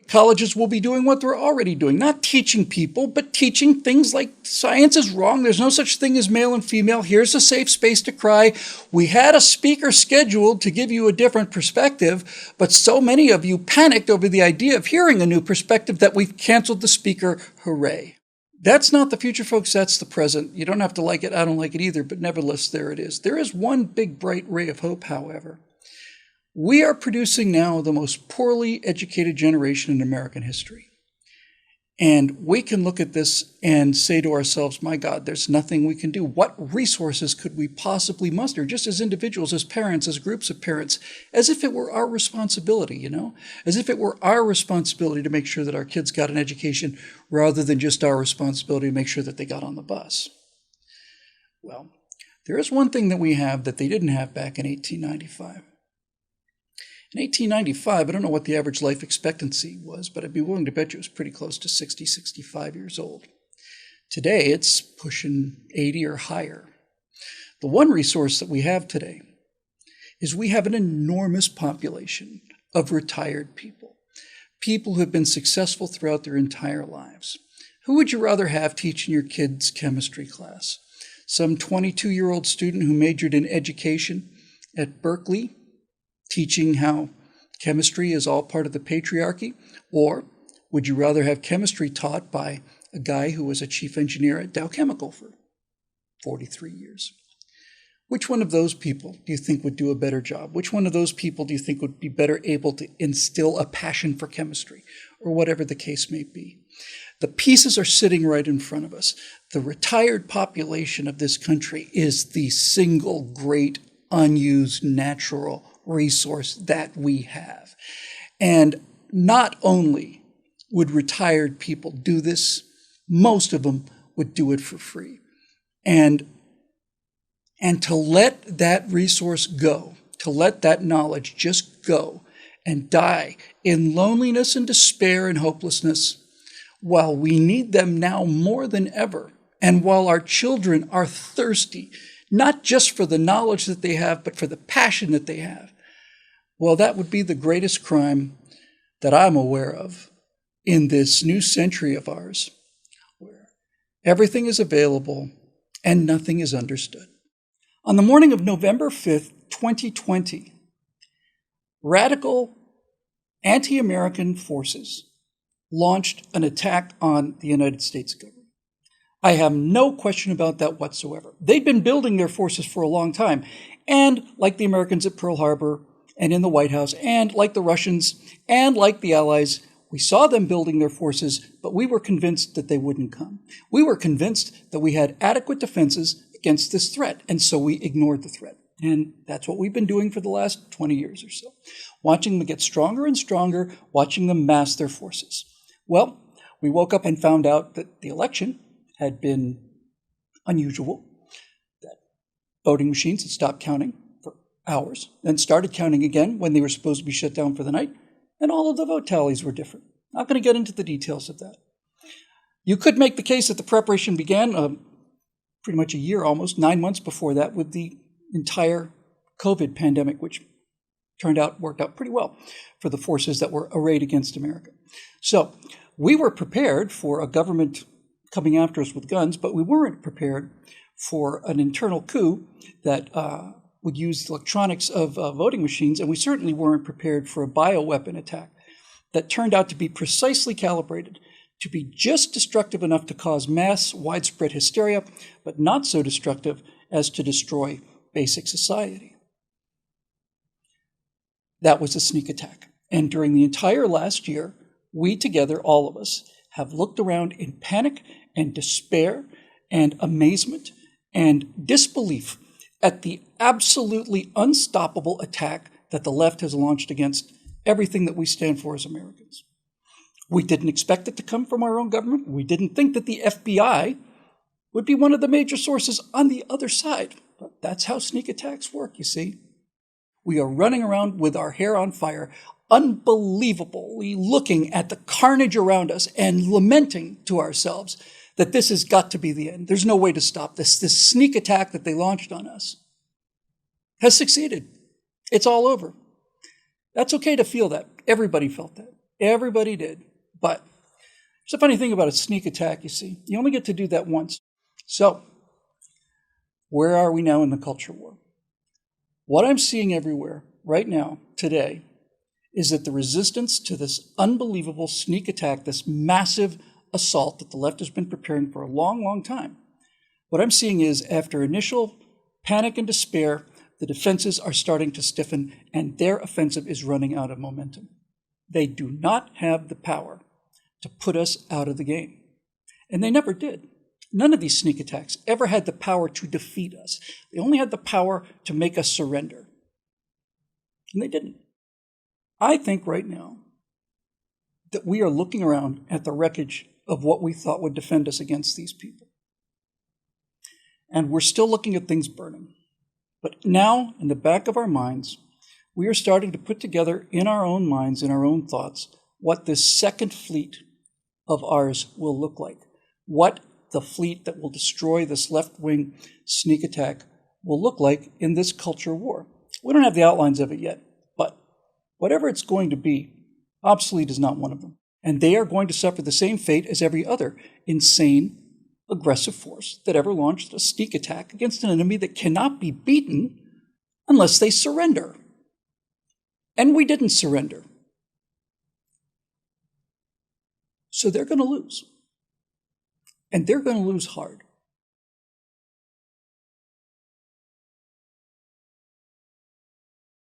Colleges will be doing what they're already doing, not teaching people, but teaching things like science is wrong. There's no such thing as male and female. Here's a safe space to cry. We had a speaker scheduled to give you a different perspective, but so many of you panicked over the idea of hearing a new perspective that we've canceled the speaker. Hooray. That's not the future, folks. That's the present. You don't have to like it. I don't like it either, but nevertheless, there it is. There is one big bright ray of hope, however. We are producing now the most poorly educated generation in American history. And we can look at this and say to ourselves, my God, there's nothing we can do. What resources could we possibly muster, just as individuals, as parents, as groups of parents, as if it were our responsibility, as if it were our responsibility to make sure that our kids got an education rather than just our responsibility to make sure that they got on the bus. Well, there is one thing that we have that they didn't have back in 1895. In 1895, I don't know what the average life expectancy was, but I'd be willing to bet you it was pretty close to 60, 65 years old. Today, it's pushing 80 or higher. The one resource that we have today is we have an enormous population of retired people, people who have been successful throughout their entire lives. Who would you rather have teaching your kids' chemistry class? Some 22-year-old student who majored in education at Berkeley, teaching how chemistry is all part of the patriarchy? Or would you rather have chemistry taught by a guy who was a chief engineer at Dow Chemical for 43 years? Which one of those people do you think would do a better job? Which one of those people do you think would be better able to instill a passion for chemistry, or whatever the case may be? The pieces are sitting right in front of us. The retired population of this country is the single great unused natural resource that we have. And not only would retired people do this, most of them would do it for free. And to let that resource go, to let that knowledge just go and die in loneliness and despair and hopelessness, while we need them now more than ever, and while our children are thirsty, not just for the knowledge that they have, but for the passion that they have, well, that would be the greatest crime that I'm aware of in this new century of ours, where everything is available and nothing is understood. On the morning of November 5th, 2020, radical anti-American forces launched an attack on the United States government. I have no question about that whatsoever. They'd been building their forces for a long time, and like the Americans at Pearl Harbor, and in the White House, and like the Russians, and like the Allies, we saw them building their forces, but we were convinced that they wouldn't come. We were convinced that we had adequate defenses against this threat, and so we ignored the threat. And that's what we've been doing for the last 20 years or so, watching them get stronger and stronger, watching them mass their forces. Well, we woke up and found out that the election had been unusual, that voting machines had stopped counting hours, then started counting again when they were supposed to be shut down for the night, and all of the vote tallies were different. Not going to get into the details of that. You could make the case that the preparation began pretty much a year, almost 9 months before that, with the entire COVID pandemic, which worked out pretty well for the forces that were arrayed against America. So we were prepared for a government coming after us with guns, but we weren't prepared for an internal coup that would use electronics of voting machines, and we certainly weren't prepared for a bioweapon attack that turned out to be precisely calibrated to be just destructive enough to cause mass, widespread hysteria, but not so destructive as to destroy basic society. That was a sneak attack. And during the entire last year, we together, all of us, have looked around in panic and despair and amazement and disbelief at the absolutely unstoppable attack that the left has launched against everything that we stand for as Americans. We didn't expect it to come from our own government. We didn't think that the FBI would be one of the major sources on the other side. But that's how sneak attacks work, you see. We are running around with our hair on fire, unbelievably looking at the carnage around us and lamenting to ourselves that this has got to be the end. There's no way to stop this. This sneak attack that they launched on us has succeeded. It's all over. That's okay to feel that. Everybody felt that. Everybody did. But there's a funny thing about a sneak attack, you see. You only get to do that once. So, where are we now in the culture war? What I'm seeing everywhere right now, today, is that the resistance to this unbelievable sneak attack, this massive assault that the left has been preparing for a long, long time, what I'm seeing is after initial panic and despair, the defenses are starting to stiffen and their offensive is running out of momentum. They do not have the power to put us out of the game. And they never did. None of these sneak attacks ever had the power to defeat us. They only had the power to make us surrender. And they didn't. I think right now that we are looking around at the wreckage of what we thought would defend us against these people. And we're still looking at things burning. But now, in the back of our minds, we are starting to put together in our own minds, in our own thoughts, what this second fleet of ours will look like. What the fleet that will destroy this left-wing sneak attack will look like in this culture war. We don't have the outlines of it yet, but whatever it's going to be, obsolete is not one of them. And they are going to suffer the same fate as every other insane, aggressive force that ever launched a sneak attack against an enemy that cannot be beaten unless they surrender. And we didn't surrender. So they're going to lose. And they're going to lose hard.